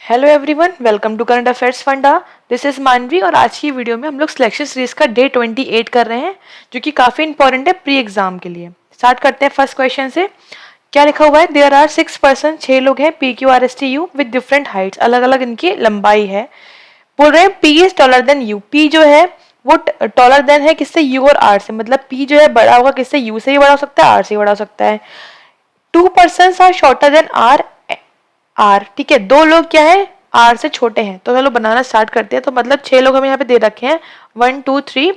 Hello everyone, welcome to current affairs funda. This is Manvi और आज की वीडियो में हम लोग सिलेक्शन सीरीज का डे 28 कर रहे हैं जो कि काफ़ी इंपॉर्टेंट है प्री एग्जाम के लिए। स्टार्ट करते हैं फर्स्ट क्वेश्चन से। क्या लिखा हुआ है? देयर आर 6 पर्सन, 6 लोग हैं, P Q R S T you with different Heights, अलग अलग इनकी लंबाई है। बोल रहे हैं P is taller than you. P जो है वो टॉलर देन है किससे? यू और आर से। मतलब पी जो है बड़ा होगा किससे? यू से ही बड़ा हो सकता है, आर से ही बड़ा हो सकता है। 2 person are shorter than R. R ठीक है, 2 लोग क्या है? आर से छोटे हैं। तो चलो बनाना स्टार्ट करते हैं। तो मतलब 6 लोग हमें यहाँ पे दे रखे हैं, 1 2 3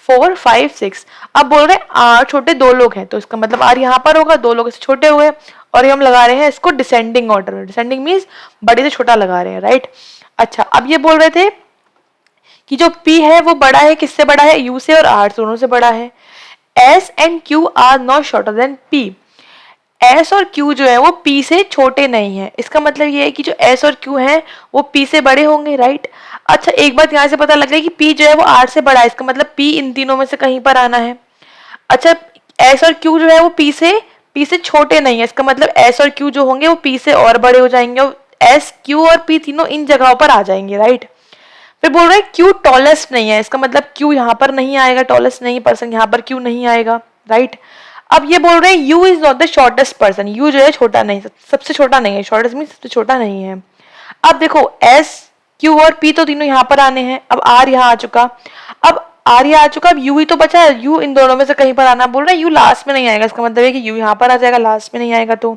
4 5 6। अब बोल रहे हैं आर छोटे 2 लोग हैं, तो इसका मतलब आर यहाँ पर होगा, 2 लोग इससे छोटे हुए। और ये हम लगा रहे हैं इसको डिसेंडिंग ऑर्डर में। डिसेंडिंग मीन्स बड़े से छोटा लगा रहे हैं, राइट। अच्छा, अब ये बोल रहे थे कि जो P है वो बड़ा है, किससे बड़ा है? U से और R दोनों से बड़ा है। S and Q are not shorter than P। S और Q जो है वो P से छोटे नहीं है। इसका मतलब ये है कि जो S और Q है वो P से बड़े होंगे, राइट। अच्छा, एक बात यहाँ से पता लग रही है कि P जो है वो R से बड़ा है। इसका मतलब P इन तीनों में से कहीं पर आना है। अच्छा, S और Q जो है वो P से छोटे नहीं है। इसका मतलब S और Q जो होंगे वो P से और बड़े हो जाएंगे और S, Q और P तीनों इन जगहों पर आ जाएंगे, राइट। फिर बोल रहे हैं Q टॉलेस्ट नहीं है। इसका मतलब Q यहाँ पर नहीं आएगा, टॉलेस्ट नहीं पर्सन यहाँ पर Q नहीं आएगा, राइट। अब ये बोल रहे हैं U is not the shortest person. U जो है छोटा नहीं, सबसे छोटा नहीं है। शॉर्टेस्ट मीन सबसे छोटा नहीं है। अब देखो S, Q और P तो तीनों यहाँ पर आने हैं। अब R यहाँ आ चुका। अब R यहाँ आ चुका। अब U ही तो बचा है। U इन दोनों में से कहीं पर आना। बोल रहे हैं U लास्ट में नहीं आएगा। इसका मतलब है कि U यहाँ पर आ जाएगा, लास्ट में नहीं आएगा। तो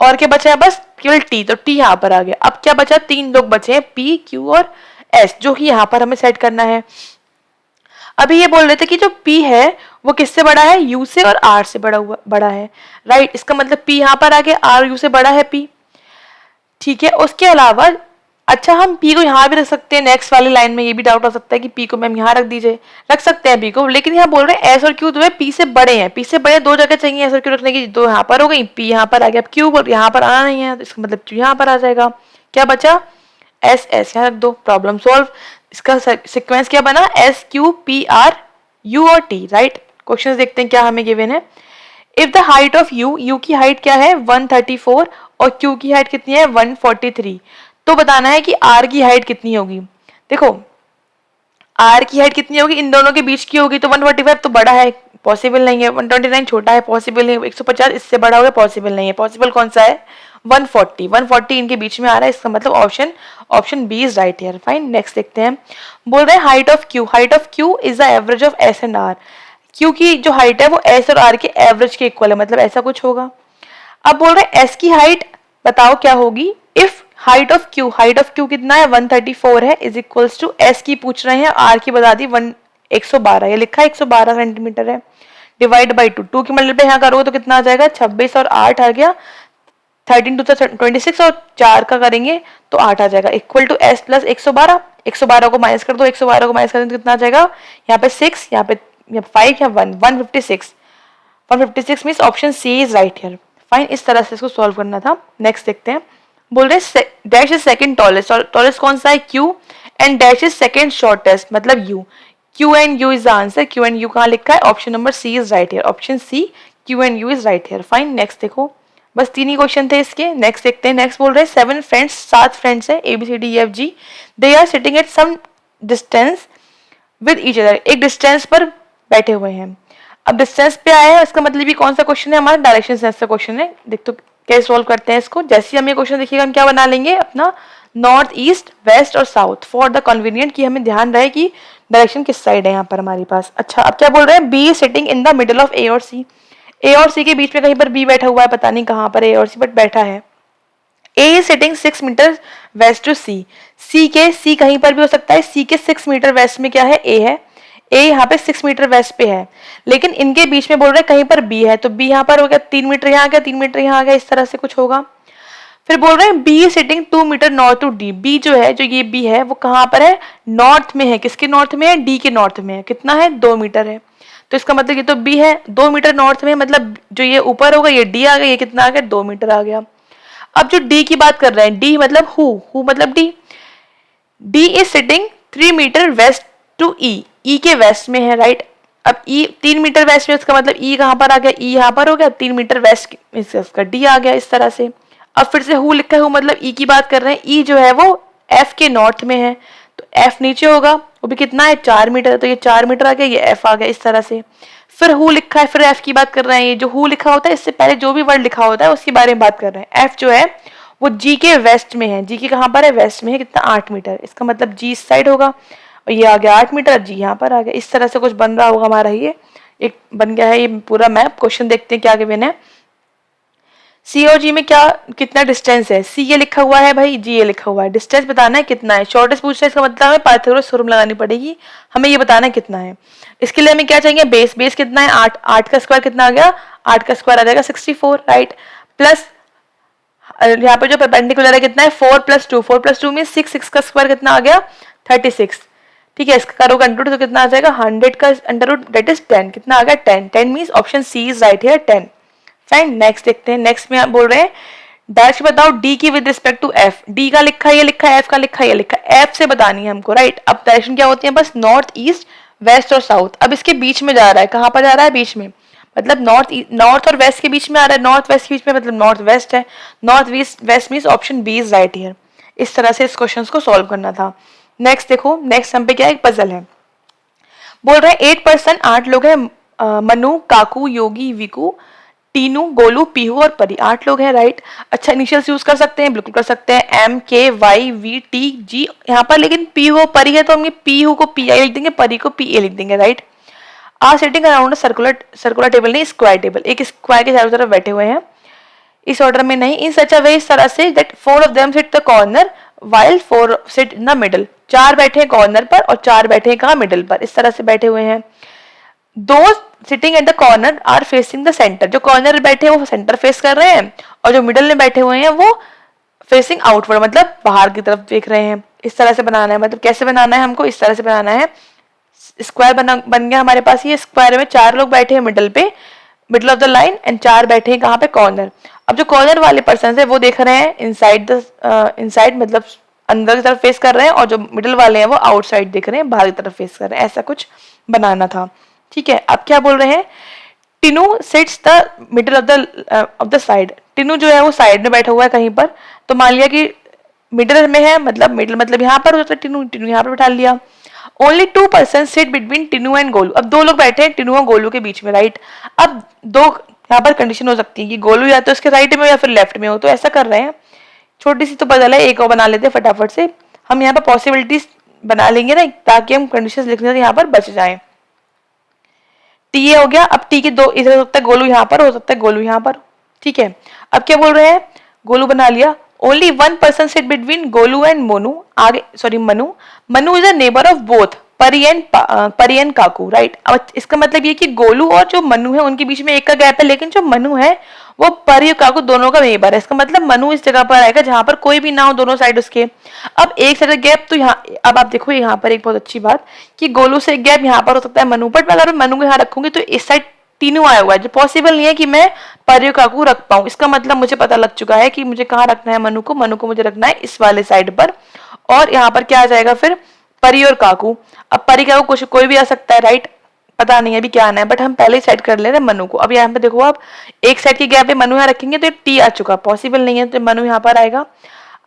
और क्या बचा है? बस केवल T। तो T यहाँ पर आ गया। अब क्या बचा? 3 लोग बचे हैं, P, Q और S, जो कि यहाँ पर हमें सेट करना है। अभी ये बोल रहे थे कि जो P है वो किससे बड़ा है? U से और R से बड़ा है, राइट। इसका मतलब P यहाँ पर आ गया, R U से बड़ा है P, ठीक है। उसके अलावा अच्छा, हम P को यहाँ भी रख सकते हैं। नेक्स्ट वाली लाइन में ये भी डाउट हो सकता है कि P को मैम यहाँ रख दीजिए, रख सकते हैं P को, लेकिन यहाँ बोल रहे हैं S और Q जो है P से बड़े हैं। P से बड़े 2 जगह चाहिए S और Q रखने की, 2 यहाँ पर हो गई, P यहाँ पर आ गया। अब Q यहाँ पर आना नहीं है, तो इसका मतलब Q यहाँ पर आ जाएगा। क्या बचा? S S यहाँ रख दो, प्रॉब्लम सॉल्व। इसका सीक्वेंस क्या बना? S Q P R U और T, राइट। क्वेश्चन देखते हैं क्या हमें गिवन है। If the height of U की हाइट क्या है? 134 और Q की हाइट कितनी है? 143। तो बताना है कि R की हाइट कितनी होगी। देखो R की हाइट कितनी होगी? इन दोनों के बीच की होगी। तो 145 तो बड़ा है, पॉसिबल नहीं है। 129 छोटा है, पॉसिबल नहीं है। 150 इससे बड़ा होगा, पॉसिबल नहीं है। पॉसिबल कौन सा है? 140 इनके बीच में आ रहा है। इसका मतलब option B is right here. Fine, next देखते हैं। बोल रहे हैं height of Q is the average of S and R। Q की जो हाइट है वो S और R के एवरेज के इक्वल है, मतलब ऐसा कुछ होगा। अब बोल रहे हैं S की हाइट बताओ क्या होगी। इफ हाइट ऑफ Q कितना है? 134 है, इज इक्वल्स टू S की पूछ रहे हैं, R की बता दी 112। ये लिखा है 112 सेंटीमीटर है। डिवाइड बाई 2 की मल्टीप्लाई यहाँ करोगे तो कितना आ जाएगा? 26 और 8 आ गया, 13 टू 26 और 4 का करेंगे तो 8 आ जाएगा, इक्वल टू S प्लस 112। 112 को माइनस कर दो, 112 को माइनस कर दो तो कितना आ जाएगा? यहाँ पे 6, यहाँ पे 5 या 1, 156 means option C is right here. Fine, इस तरह से इसको सॉल्व करना था। नेक्स्ट देखते हैं। बोल रहे dash is second tallest. Tallest कौन सा है? Q and dash is second shortest, मतलब U। Q and U is the answer. Q and U कहाँ लिखा है? Option number C is right here. Option C, Q and U is right here. Fine, next देखो। बस 3 ही question थे इसके। Next देखते हैं। नेक्स्ट बोल रहे हैं 7 फ्रेंड्स, 7 फ्रेंड्स है, ABCDEFG। They are sitting at some distance with each other. एक डिस्टेंस पर बैठे हुए हैं। अब डिस्टेंस पे आया है, इसका मतलब ये कौन सा क्वेश्चन है? हमारा डायरेक्शन सेंस का क्वेश्चन है। देख तो कैसे सॉल्व करते हैं इसको। जैसे हम ये क्वेश्चन देखिएगा हम क्या बना लेंगे अपना, नॉर्थ, ईस्ट, वेस्ट और साउथ, फॉर द कन्वीनियंट, कि हमें ध्यान रहे कि डायरेक्शन किस साइड है यहाँ पर हमारे पास। अच्छा, अब क्या बोल रहे हैं? B sitting in the middle of A और सी। ए और सी के बीच में कहीं पर बी बैठा हुआ है, पता नहीं कहाँ पर ए और सी, बट बैठा है। A is sitting 6 metre west to C. C कहीं पर भी हो सकता है। सी के 6 मीटर वेस्ट में क्या है? ए है। ए यहाँ पे 6 मीटर वेस्ट पे है, लेकिन इनके बीच में बोल रहे हैं कहीं पर बी है। तो बी यहाँ पर हो गया, 3 मीटर यहाँ आ गया, 3 मीटर यहाँ आ गया, इस तरह से कुछ होगा। फिर बोल रहे हैं B sitting 2 meter north to D. B जो है, जो ये बी है वो कहाँ पर है? नॉर्थ में है। किसके नॉर्थ में है? डी के नॉर्थ में है। कितना है? 2 मीटर है। तो इसका मतलब ये तो बी है, 2 मीटर नॉर्थ में, मतलब जो ये ऊपर होगा ये डी आ गया, ये कितना आ गया? 2 मीटर आ गया। अब जो डी की बात कर रहे हैं, डी मतलब हु मतलब D. D is sitting 3 metre west to E. E के वेस्ट में है, राइट। अब ई 3 मीटर वेस्ट में, इसका मतलब ई कहाँ पर आ गया? ई यहाँ पर हो गया, 3 मीटर वेस्ट इसका डी आ गया, इस तरह से। अब फिर से हु लिखा है, हु मतलब ई की बात कर रहे हैं। ई जो है वो एफ के नॉर्थ में है तो एफ नीचे होगा, वो भी कितना है 4 मीटर, तो ये 4 मीटर आ गया, ये एफ आ गया इस तरह से। फिर हु लिखा है, फिर एफ की बात कर रहे हैं। ये जो हु लिखा होता है इससे पहले जो भी वर्ड लिखा होता है उसके बारे में बात कर रहे हैं। एफ जो है वो जी के वेस्ट में है, जी के कहाँ पर है, वेस्ट में है, कितना 8 मीटर, इसका मतलब जी इस साइड होगा और ये आ गया 8 मीटर, जी यहाँ पर आ गया। इस तरह से कुछ बन रहा होगा हमारा, ये एक बन गया है ये पूरा मैप। क्वेश्चन देखते हैं क्या गिवन है। सी और जी में क्या कितना डिस्टेंस है, सी ये लिखा हुआ है भाई, जी ये लिखा हुआ है, डिस्टेंस बताना है कितना है। शॉर्टेस्ट पूछ रहा है, इसका मतलब हमें पाइथागोरस थ्योरम लगानी पड़ेगी, हमें ये बताना है कितना है। इसके लिए हमें क्या चाहिए, बेस, बेस कितना है 8, 8 का स्क्वायर कितना आ गया, 8 का स्क्वायर आ जाएगा 64, राइट। प्लस यहाँ पे जो परपेंडिकुलर है कितना है 4 + 2, 4 + 2 में 6, 6 का स्क्वायर कितना आ गया 36, ठीक है। इसका करोगे अंडर रूट तो कितना आ जाएगा 100 का अंडर रूट दैट इज 10, कितना आ गया 10, 10 means option C is right here 10। Fine, next देखते हैं। नेक्स्ट में आप बोल रहे हैं डायरेक्शन बताओ डी की with respect to F. D का लिखा है, ये लिखा है, एफ का लिखा है, ये लिखा है, एफ से बतानी है हमको, राइट। अब डायरेक्शन क्या होती है, बस नॉर्थ, ईस्ट, वेस्ट और साउथ। अब इसके बीच में जा रहा है, कहाँ पर जा रहा है, बीच में, मतलब नॉर्थ और वेस्ट के बीच में आ रहा है, नॉर्थ वेस्ट के बीच में, मतलब नॉर्थ वेस्ट है, north west means option B is right here. इस तरह से इस क्वेश्चन को सॉल्व करना था। नेक्स्ट देखो, नेक्स्ट हम पे क्या है, एक पजल है। बोल रहे हैं 8%, 8 लोग हैं, मनु, काकू, योगी, विकू, टीनू, गोलू, पीहू और परी, 8 लोग हैं, राइट। अच्छा, इनिशियल्स यूज कर सकते हैं, बिल्कुल कर सकते हैं, एम, के, वाई, वी, टी, जी यहाँ पर, लेकिन पीहू और परी है तो हम पीहू को पी आई लिख देंगे, परी को पी ए लिख देंगे, right. R sitting around circular table नहीं, स्क्वायर टेबल, एक स्क्वायर के चारों तरफ बैठे हुए हैं, इस ऑर्डर में नहीं, इन सच अ वे, इस तरह say that 4 of them sit the corner while 4 sit in the middle. 4 बैठे हैं कॉर्नर पर और 4 बैठे हैं कहाँ, मिडल पर, इस तरह से बैठे हुए हैं। दो sitting at the corner are facing the centre, जो कॉर्नर बैठे हैं वो सेंटर फेस कर रहे हैं और जो मिडल में बैठे हुए हैं वो फेसिंग आउटवर्ड, मतलब बाहर की तरफ देख रहे हैं। इस तरह से बनाना है, मतलब कैसे बनाना है हमको, इस तरह से बनाना है। स्क्वायर बन गया हमारे पास, ये स्क्वायर में 4 लोग बैठे हैं मिडल पे, middle of the line, and 4 बैठे हैं कहाँ पे, कॉर्नर। अब जो कॉर्नर वाले पर्सन है वो देख रहे हैं इनसाइड मतलब अंदर की तरफ फेस कर रहे हैं, और जो मिडल वाले हैं वो आउटसाइड देख रहे हैं, बाहर की तरफ फेस कर रहे हैं। ऐसा कुछ बनाना था, ठीक है। अब क्या बोल रहे हैं, Tinu sits the middle of the side. Tinu जो है वो साइड में बैठा हुआ है कहीं पर, तो मान लिया कि मिडल में है, मतलब मिडल मतलब यहाँ पर हो जाता है, टिनू टिनू यहाँ पर बैठा लिया। Only 2% sit between Tinu and Golu. अब 2 लोग बैठे हैं टिनू और गोलू के बीच में, राइट। अब 2 यहाँ पर कंडीशन हो सकती है कि गोलू या तो इसके राइट में हो या फिर लेफ्ट में हो, तो ऐसा कर रहे हैं, छोटी सी तो बदल है, एक और बना लेते हैं फटाफट से। हम यहाँ पर पॉसिबिलिटीज बना लेंगे ना, ताकि हम कंडीशन लिखने से यहाँ पर बच जाए। टी ए हो गया, अब टी के 2 इधर हो सकता है, गोलू यहाँ पर हो सकता है, गोलू यहाँ पर, ठीक है। अब क्या बोल रहे हैं, गोलू बना लिया। Only 1% sit between Golu and Monu, आगे sorry Manu, Manu is a neighbour of both Pari and Kaku, right. अब इसका मतलब ये कि गोलू और जो मनु है उनके बीच में एक का गैप है, लेकिन जो मनु है वो परी और काकू दोनों का नेबर है। इसका मतलब मनु इस जगह पर आएगा जहां पर कोई भी ना हो दोनों साइड उसके। अब एक साइड गैप तो यहाँ, अब आप देखो यहाँ पर एक बहुत अच्छी बात कि गोलू से एक गैप यहाँ पर हो सकता है मनु पर, अगर मैं मनु को यहाँ रखूंगी तो इस साइड तीनों आया हुआ है, जो पॉसिबल नहीं है कि मैं परी और काकू रख पाऊं। इसका मतलब मुझे पता लग चुका है कि मुझे कहाँ रखना है मनु को मुझे रखना है इस वाले साइड पर, और यहाँ पर क्या आ जाएगा फिर परी और काकू। अब परी काकू कुछ कोई भी आ सकता है, राइट, पता नहीं अभी क्या आना है, बट हम पहले ही सेट कर ले रहे हैं मनु को। अब यहाँ पे देखो आप एक साइड की गैप पे मनु यहाँ रखेंगे तो टी आ चुका, पॉसिबल नहीं है तो मनु यहाँ पर आएगा।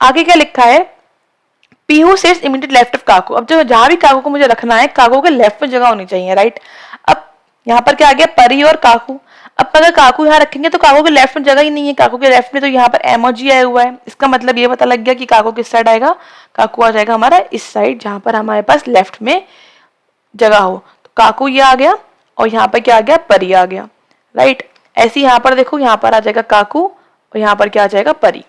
आगे क्या लिखा है, Pihu sits immediate left of Kaku. अब जो जहां भी काकू को मुझे रखना है, काकू के लेफ्ट में जगह होनी चाहिए, राइट। अब यहाँ पर क्या आ गया, परी और काकू। अब अगर काकू यहाँ रखेंगे तो काकू के लेफ्ट में जगह ही नहीं है, काकू के लेफ्ट में तो यहाँ पर एम और जी आया हुआ है। इसका मतलब ये पता लग गया कि काकू किस साइड आएगा, काकू आ जाएगा हमारा इस साइड जहां पर हमारे पास लेफ्ट में जगह हो। तो काकू ये आ गया और यहाँ पर क्या आ गया, परी आ गया, राइट। ऐसे यहाँ पर देखो, यहाँ पर आ जाएगा काकू और यहाँ पर क्या आ जाएगा, परी।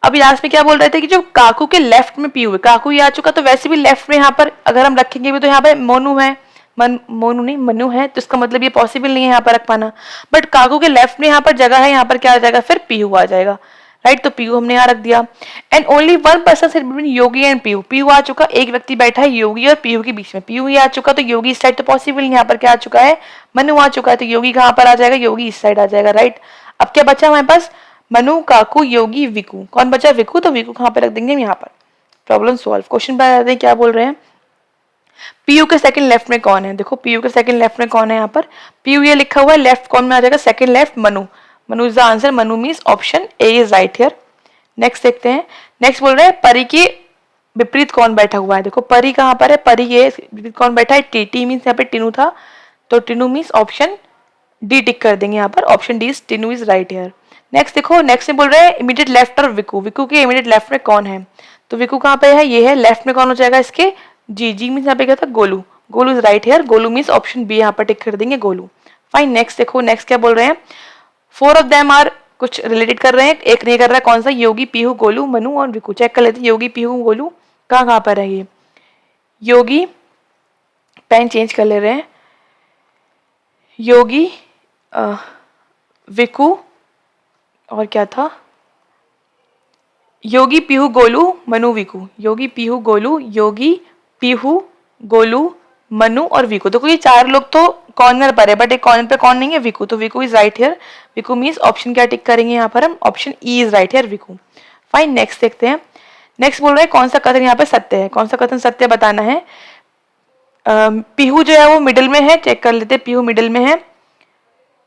अभी लास्ट में क्या बोल रहे थे कि जो काकू के लेफ्ट में पी हुए, काकू ये आ चुका, तो वैसे भी लेफ्ट में यहाँ पर अगर हम रखेंगे भी तो यहाँ पर मोनू है, मोनू नहीं मनु है, तो इसका मतलब ये पॉसिबल नहीं है यहाँ पर रख पाना। बट काकू के लेफ्ट में यहाँ पर जगह है, यहाँ पर क्या आ जाएगा, फिर पीयू आ जाएगा, राइट। तो पीयू हमने यहाँ रख दिया। And only 1% sit between Yogi and Piyu. Piyu आ चुका, एक व्यक्ति बैठा है योगी और पीयू के बीच में, पीयू ही आ चुका, तो योगी इस साइड तो पॉसिबल नहीं, यहाँ पर क्या आ चुका है, मनु आ चुका है, तो योगी कहाँ पर आ जाएगा, योगी इस साइड आ जाएगा, राइट। अब क्या बचा हमारे पास, मनु, काकू, योगी, विकू। कौन बचा, विकू, तो विकू कहाँ पे रख देंगे हम यहाँ पर। Problem solve. क्वेश्चन पर आते हैं, क्या बोल रहे हैं, पीयू के सेकंड लेफ्ट में कौन है। देखो पीयू के सेकंड लेफ्ट में कौन है, यहाँ पर पीयू ये लिखा हुआ है, लेफ्ट कौन में आ जाएगा, second left Manu. Manu is the answer, Manu means option A is right here. Next देखते हैं, नेक्स्ट बोल रहे हैं परी की विपरीत कौन बैठा हुआ है? देखो परी कहाँ पर है, परी ये विपरीत कौन बैठा है? टी। टी मीन्स यहाँ पे टीनू था, तो टीनू मीन्स ऑप्शन डी टिक कर देंगे यहाँ पर, option D is Tinu is right here. Next देखो, नेक्स्ट में बोल रहे हैं इमीडिएट लेफ्ट और विकू, विकू के इमीडिएट लेफ्ट में कौन है? तो विकू कहाँ पे है? ये है, लेफ्ट में कौन हो जाएगा इसके? जी। जी मीन्स यहाँ पे क्या था? Golu. Golu is right here, Golu means option B यहाँ पर टिक कर देंगे, गोलू। फाइन। नेक्स्ट देखो, नेक्स्ट क्या बोल रहे हैं? फोर ऑफ देम आर, कुछ रिलेटेड कर रहे हैं, एक नहीं कर रहा है, कौन सा? योगी, पीहू, गोलू, मनु और विकू। चेक कर लेते हैं योगी, पीहू, गोलू कहाँ कहाँ पर है ये। योगी, पेन चेंज कर ले रहे हैं, योगी, विकू और क्या था? योगी, पीहू, गोलू, मनु, विकू। योगी, पीहू, गोलू, योगी, पीहू, गोलू, मनु और विकू। देखो ये चार लोग तो कॉर्नर पर है, बट एक कॉर्नर पे कौन नहीं है? विकू। तो Viku is right here, Viku means option क्या टिक करेंगे यहाँ पर हम? Option E is right here, Viku. Fine. Next देखते हैं, नेक्स्ट बोल रहे हैं कौन सा कथन यहाँ पे सत्य है? कौन सा कथन सत्य बताना है? पीहू जो है वो मिडिल में है, चेक कर लेते हैं, पीहू मिडिल में है।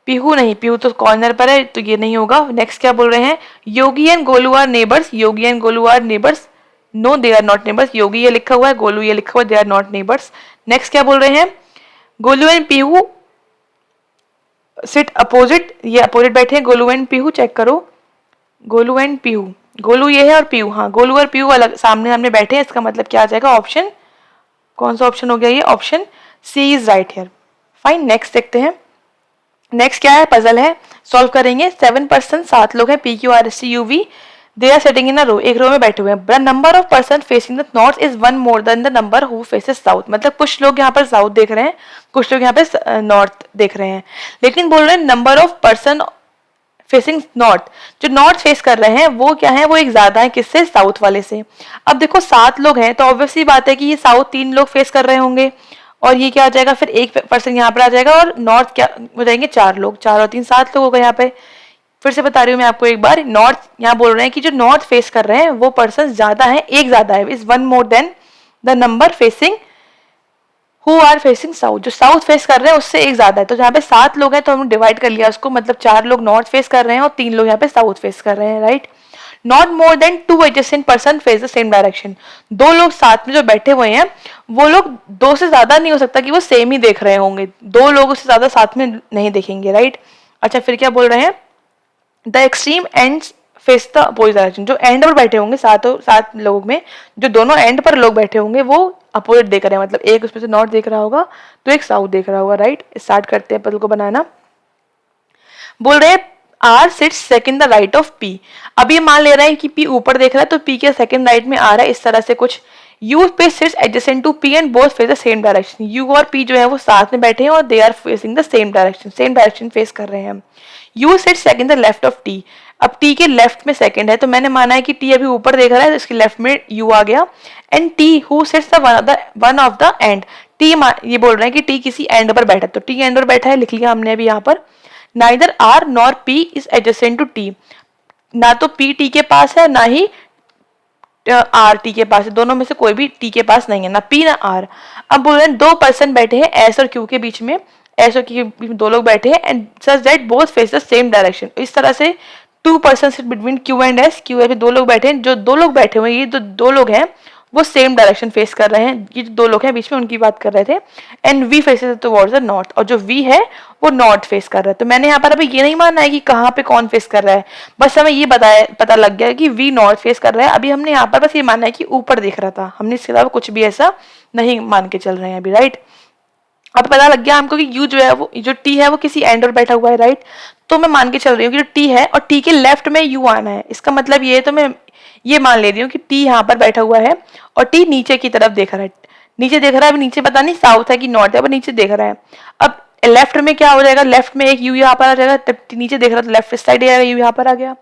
पीहू नहीं, पीहू तो कॉर्नर पर है, तो ये नहीं होगा। नेक्स्ट क्या बोल रहे हैं? Yogi and Golu are neighbours, Yogi and Golu are neighbours, no they are not neighbours. Yogi ये लिखा हुआ है, गोलू ये लिखा हुआ है, they are not neighbours. Next क्या बोल रहे हैं? Golu and Pihu sit opposite, ये अपोजिट बैठे हैं, गोलू एंड पीहू। चेक करो, गोलू एंड पीहू, गोलू ये है और पीहू, हाँ गोलू और पीहू अलग सामने सामने बैठे हैं, इसका मतलब क्या आ जाएगा? ऑप्शन, कौन सा ऑप्शन हो गया ये? Option C is right here. Fine. Next देखते हैं, नेक्स्ट क्या है? पजल है, सॉल्व करेंगे। 7 पर्सन, 7 लोग हैं, P Q R S T U V, they are sitting in a row, एक रो में बैठे हुए हैं। The number of person facing the north is one more than the number who faces south. मतलब कुछ लोग यहाँ पर साउथ देख रहे हैं, कुछ लोग यहाँ पे नॉर्थ देख रहे हैं, लेकिन बोल रहे हैं number of person facing north, जो नॉर्थ फेस कर रहे हैं वो क्या है? वो एक ज्यादा है, किससे? साउथ वाले से। अब देखो 7 लोग हैं, तो ऑब्वियसली बात है कि ये साउथ 3 लोग फेस कर रहे होंगे, और ये क्या आ जाएगा फिर? एक पर्सन यहाँ पर आ जाएगा, और नॉर्थ क्या हो जाएंगे? 4 लोग, 4 और 3 7 लोग हो गए यहाँ पे। फिर से बता रही हूँ मैं आपको एक बार, नॉर्थ यहाँ बोल रहे हैं कि जो नॉर्थ फेस कर रहे हैं वो पर्सन ज्यादा है, एक ज्यादा है, is one more than the number facing who are facing south, जो साउथ फेस कर रहे हैं उससे एक ज्यादा है। तो यहाँ पे 7 लोग हैं, तो हमने डिवाइड कर लिया उसको, मतलब 4 लोग नॉर्थ फेस कर रहे हैं और 3 लोग यहाँ पे साउथ फेस कर रहे हैं, right. Not more than 2 adjacent person face the same direction, 2 लोग साथ में जो बैठे हुए हैं वो लोग 2 से ज्यादा नहीं हो सकता कि वो सेम ही देख रहे होंगे, 2 लोगों से ज्यादा साथ में नहीं देखेंगे, राइट। अच्छा फिर क्या बोल रहे हैं? The extreme ends face the opposite direction, जो एंड पर बैठे होंगे 7 लोगों में, जो दोनों एंड पर लोग बैठे होंगे वो अपोजिट देख रहे हैं, मतलब एक उसमें से नॉर्थ देख रहा होगा तो एक साउथ देख रहा होगा, राइट। स्टार्ट करते हैं पजल को बनाना। बोल रहे हैं R sits second the right of P. अब ये मान ले रहा है कि पी ऊपर देख रहा है, तो पी के सेकंड राइट में आ रहा है, इस तरह से कुछ। यू पे sits adjacent to P and both face the same direction, U और पी जो है वो साथ में बैठे हैं और they are facing the same direction face कर रहे हैं। U sits second the left of T, अब टी के लेफ्ट में सेकंड है, तो मैंने माना है कि टी अभी ऊपर देख रहा है, तो इसके लेफ्ट में यू आ गया। And T who sits the one of the end, T ये बोल रहे हैं कि टी किसी एंड पर बैठा है, तो टी एंड पर बैठा है, लिख लिया हमने अभी यहाँ पर। Neither R nor P is adjacent to T, ना तो पी टी के पास है ना ही आर टी के पास है, दोनों में से कोई भी टी के पास नहीं है, ना पी ना आर। अब बोल रहे हैं 2 पर्सन बैठे हैं एस और क्यू के बीच में, एस और क्यू के बीच में 2 लोग बैठे हैं, and such that both face the same direction, इस तरह से 2 person sit between Q and S, Q S में 2 लोग बैठे हैं, जो 2 लोग बैठे हुए हैं, ये जो 2 लोग हैं वो सेम डायरेक्शन फेस कर रहे हैं, ये जो 2 लोग हैं बीच में उनकी बात कर रहे थे। And V faces towards the north, और जो वी है वो नॉर्थ फेस कर रहा है। तो मैंने यहाँ पर अभी ये नहीं मानना है कि कहाँ पे कौन फेस कर रहा है, बस हमें ये पता लग गया कि वी नॉर्थ फेस कर रहा है। अभी हमने यहाँ पर बस ये मानना है कि ऊपर देख रहा था, हमने इसके अलावा कुछ भी ऐसा नहीं मान के चल रहे हैं अभी, राइट। अब पता लग गया हमको कि यू जो है वो, जो टी है वो किसी एंड पर बैठा हुआ है, राइट। तो मैं मान के चल रही हूँ कि जो टी है और टी के लेफ्ट में यू आना है, इसका मतलब ये है, तो मैं ये मान ले रही हूँ कि टी यहाँ पर बैठा हुआ है और टी नीचे की तरफ देख रहा है, नीचे देख रहा है। अभी नीचे पता नहीं साउथ है कि नॉर्थ है, पर नीचे देख रहा है। अब लेफ्ट में क्या हो जाएगा? लेफ्ट में एक यू यहाँ पर आ जाएगा, नीचे देख रहा है तो लेफ्ट साइड यू यहाँ पर आ गया।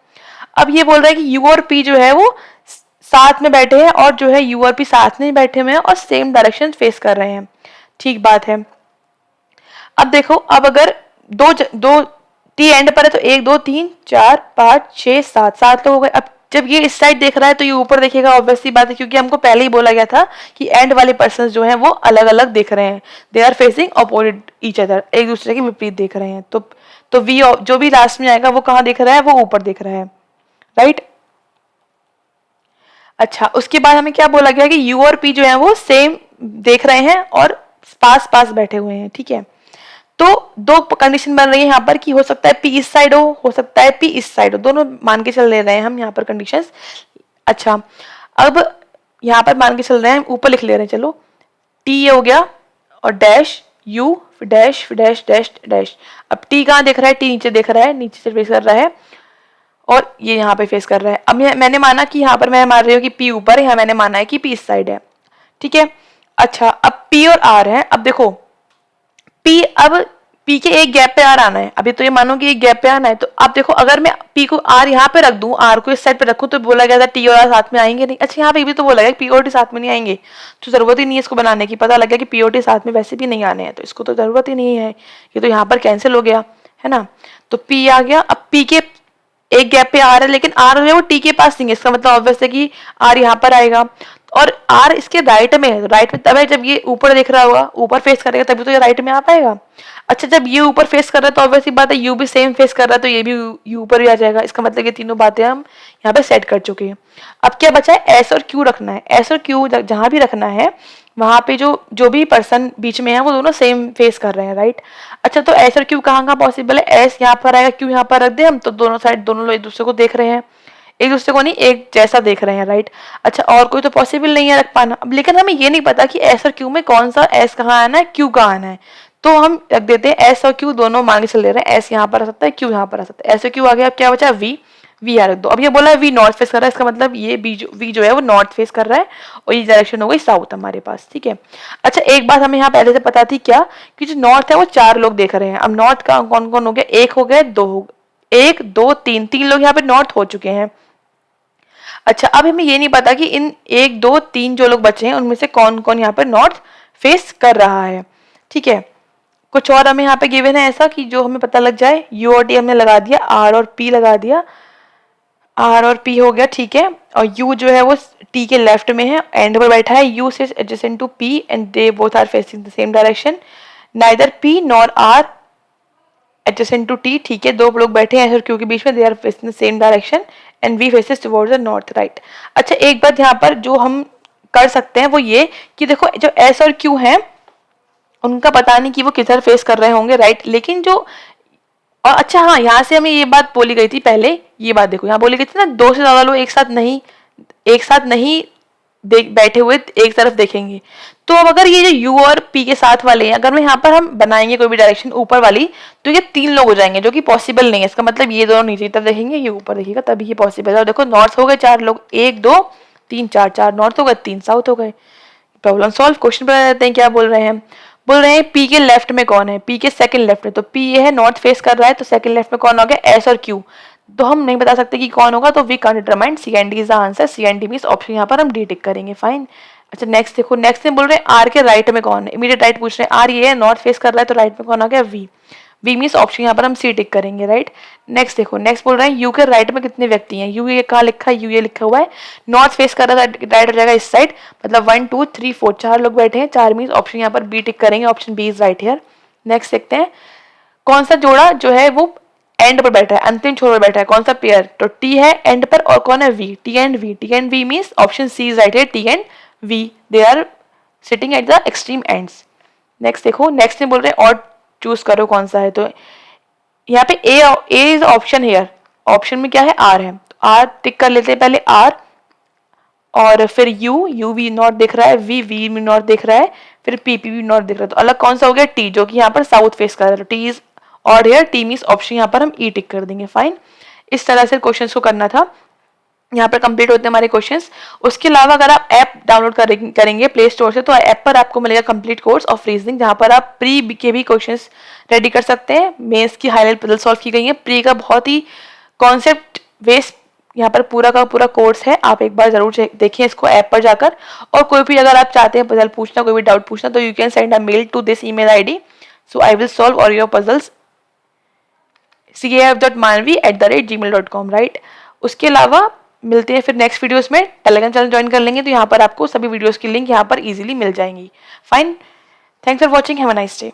अब ये बोल रहा है कि यू और पी जो है वो साथ में बैठे हैं, और जो है यू और पी साथ में बैठे हुए हैं और सेम डायरेक्शन फेस कर रहे हैं, ठीक बात है। अब देखो, अब अगर दो टी एंड पर है तो 1 2 3 4 5 6 7 लोग हो गए। अब जब ये इस साइड देख रहा है तो ये ऊपर देखेगा, ऑब्वियसली बात है, क्योंकि हमको पहले ही बोला गया था कि एंड वाले पर्सन जो हैं वो अलग अलग देख रहे हैं, they are facing opposite each other, एक दूसरे के विपरीत देख रहे हैं। तो वी जो भी लास्ट में आएगा वो कहाँ देख रहा है? वो ऊपर देख रहा है, राइट। अच्छा, उसके बाद हमें क्या बोला गया कि यू और पी जो है वो सेम देख रहे हैं और पास पास बैठे हुए हैं, ठीक है। तो दो कंडीशन बन रही है यहाँ पर कि हो सकता है पी इस साइड हो सकता है पी इस साइड हो, दोनों मान के चल ले रहे हैं हम यहाँ पर कंडीशंस। अच्छा, अब यहाँ पर मान के चल रहे हैं, हम ऊपर लिख ले रहे हैं, चलो टी ये हो गया और dash you dash dash dash dash. अब टी कहाँ देख रहा है, टी नीचे देख रहा है, नीचे से फेस कर रहा है और ये यहाँ पे फेस कर रहा है। अब मैंने माना कि यहाँ पर मैं मान रही हूँ कि पी ऊपर है, यहाँ मैंने माना है कि पी इस साइड है, ठीक है। अच्छा, अब पी और आर है। अब देखो पी, अब पी के एक गैप पे आर आना है, अभी तो ये मानो कि एक गैप पे आना है, तो अब देखो अगर मैं पी को आर यहाँ पे रख दूं, आर को इस साइड पे रखूं, तो बोला गया था टी और आर साथ में आएंगे नहीं। अच्छा, यहाँ पे भी तो बोला गया पी और टी साथ में नहीं आएंगे, तो जरूरत ही नहीं है इसको बनाने की। पता लग गया कि पी और टी साथ में वैसे भी नहीं आने हैं, तो इसको तो जरूरत ही नहीं है, ये तो यहाँ पर कैंसिल हो गया, है ना। तो पी आ गया। अब पी के एक गैप पे आर है, लेकिन आर जो है वो टी के पास नहीं है, इसका मतलब ऑब्वियस है कि आर यहाँ पर आएगा और आर इसके राइट में है। राइट में तब है जब ये ऊपर देख रहा होगा, ऊपर फेस करेगा तभी तो ये राइट में आ पाएगा। अच्छा, जब ये ऊपर फेस कर रहा है तो ऑब्वियसली बात है यू भी सेम फेस कर रहा है, तो ये भी यू ऊपर भी आ जाएगा। इसका मतलब ये तीनों बातें हम यहाँ पे सेट कर चुके हैं। अब क्या बचा है, एस और क्यू रखना है। एस और क्यू जहां भी रखना है वहां पे जो भी पर्सन बीच में है वो दोनों सेम फेस कर रहे हैं, राइट। अच्छा, तो एस और क्यू कहाँ कहाँ पॉसिबल है, एस यहाँ पर आएगा, क्यू यहाँ पर रख दे हम, तो दोनों साइड दोनों लोग एक दूसरे को देख रहे हैं, एक दूसरे को नहीं एक जैसा देख रहे हैं, राइट। अच्छा, और कोई तो पॉसिबल नहीं है रख पाना। अब लेकिन हमें ये नहीं पता कि एस और क्यू में कौन सा एस कहाँ आना है, क्यू कहाँ आना है, तो हम रख देते हैं एस और क्यू दोनों मान के चल रहे हैं, एस यहाँ पर आ सकता है, क्यू यहाँ पर आ सकता है। एस और क्यू आ गया, अब क्या बचा, वी। वी यहाँ रख दो। अब ये बोला है वी नॉर्थ फेस कर रहा है, इसका मतलब ये वी जो है वो नॉर्थ फेस कर रहा है और ये डायरेक्शन हो गई साउथ हमारे पास, ठीक है। अच्छा, एक बात हमें यहाँ पहले से पता थी क्या, कि जो नॉर्थ है वो 4 लोग देख रहे हैं। अब नॉर्थ का कौन कौन हो गया, एक हो गए, दो हो गए, 1 2 3, 3 लोग यहाँ पे नॉर्थ हो चुके हैं। अच्छा, अब हमें ये नहीं पता कि इन 1 2 3 जो लोग बचे हैं उनमें से कौन कौन यहाँ पर नॉर्थ फेस कर रहा है, ठीक है। कुछ और हमें यहाँ पे गिवन है ऐसा कि जो हमें पता लग जाए। यू और टी हमने लगा दिया, आर और पी लगा दिया, आर और पी हो गया, ठीक है। और यू जो है वो टी के लेफ्ट में है, एंड पर बैठा है। U sits adjacent to P and they both are facing the same direction. Neither P nor R adjacent to T, ठीक है। दो लोग बैठे हैं एस और क्यू के बीच में, they are facing the same direction and V faces towards the north, right. अच्छा, एक बात यहाँ पर जो हम कर सकते हैं वो ये कि देखो जो एस और क्यू हैं उनका पता नहीं कि वो किधर फेस कर रहे होंगे, राइट। लेकिन जो और अच्छा हाँ, यहाँ से हमें ये बात बोली गई थी पहले, ये बात देखो यहाँ बोली गई थी ना, 2 से ज्यादा लोग एक साथ नहीं देख बैठे हुए एक तरफ देखेंगे। तो अब अगर ये जो यू और पी के साथ वाले हैं, अगर मैं यहाँ पर हम बनाएंगे कोई भी डायरेक्शन ऊपर वाली, तो ये 3 लोग हो जाएंगे, जो कि पॉसिबल नहीं है। इसका मतलब ये दोनों नीचे की तरफ देखेंगे, ये ऊपर देखेगा, तभी ये पॉसिबल है। और देखो नॉर्थ हो गए 4 लोग, 1 2 3 4, 4 नॉर्थ हो गए, 3 साउथ हो गए। Problem solve. क्वेश्चन बता देते हैं क्या बोल रहे हैं। बोल रहे हैं पी के लेफ्ट में कौन है, पी के सेकंड लेफ्ट में, तो पी ये है नॉर्थ फेस कर रहा है, तो सेकंड लेफ्ट में कौन हो गया, एस और क्यू। तो हम नहीं बता सकते कि कौन होगा, तो we can determine C and D is the answer. C and D means option यहाँ पर हम डी टिक करेंगे, फाइन। अच्छा, नेक्स्ट देखो, नेक्स्ट में बोल रहे हैं आर के राइट में कौन है, इमीडिएट राइट पूछ रहे हैं। आर ये है नॉर्थ फेस कर रहा है, तो राइट में कौन आ गया, वी। वी मींस ऑप्शन यहाँ पर हम सी टिक करेंगे, राइट। नेक्स्ट देखो, नेक्स्ट बोल रहे हैं यू के राइट में कितने व्यक्ति हैं। यू ये कहाँ लिखा है, यू ये लिखा हुआ है, नॉर्थ फेस कर रहा है, राइट हो जाएगा इस साइड, मतलब 1 2 3 4 4 लोग बैठे हैं, 4 मींस ऑप्शन यहाँ पर बी टिक करेंगे, option B is right here. Next देखते हैं कौन सा जोड़ा जो है वो एंड पर बैठा है, अंतिम छोर पर बैठा है, कौन सा पेयर, तो टी है एंड पर और कौन है, V. T and V, T and V means option C is right here, T and V they are sitting at the extreme ends. Next देखो, नेक्स्ट में बोल रहे हैं और चूज करो कौन सा है, तो यहाँ पे ए इज ऑप्शन हेयर, ऑप्शन में क्या है, आर है, तो आर टिक कर लेते हैं पहले आर, और फिर यू भी नॉर्थ दिख रहा है, वी भी नॉर्थ दिख रहा है, फिर पी भी नॉर्थ दिख रहा है, तो अलग कौन सा हो गया, टी, जो कि यहाँ पर साउथ फेस कर रहा है, तो T is odd here, T means option यहाँ पर हम ई टिक कर देंगे, फाइन। इस तरह से क्वेश्चंस को करना था, यहाँ पर कंप्लीट होते हैं हमारे क्वेश्चंस। उसके अलावा अगर आप ऐप डाउनलोड करेंगे प्ले स्टोर से, तो ऐप पर आपको मिलेगा कंप्लीट कोर्स ऑफ रीजनिंग, जहाँ पर आप प्री के भी क्वेश्चंस रेडी कर सकते हैं। मेंस की हाईलाइट पजल सॉल्व की गई है, प्री का बहुत ही कॉन्सेप्ट बेस्ड यहाँ पर पूरा का पूरा कोर्स है, आप एक बार जरूर देखिए इसको ऐप पर जाकर। और कोई भी अगर आप चाहते हैं पजल पूछना, कोई भी डाउट पूछना, तो you can send a mail to this email ID, so I will solve all your puzzles caf.manvi@gmail.com, right. उसके अलावा मिलते हैं फिर नेक्स्ट वीडियोस में। टेलीग्राम चैनल ज्वाइन कर लेंगे तो यहाँ पर आपको सभी वीडियोस की लिंक यहाँ पर इजीली मिल जाएंगी, fine. Thanks for watching, have a nice day.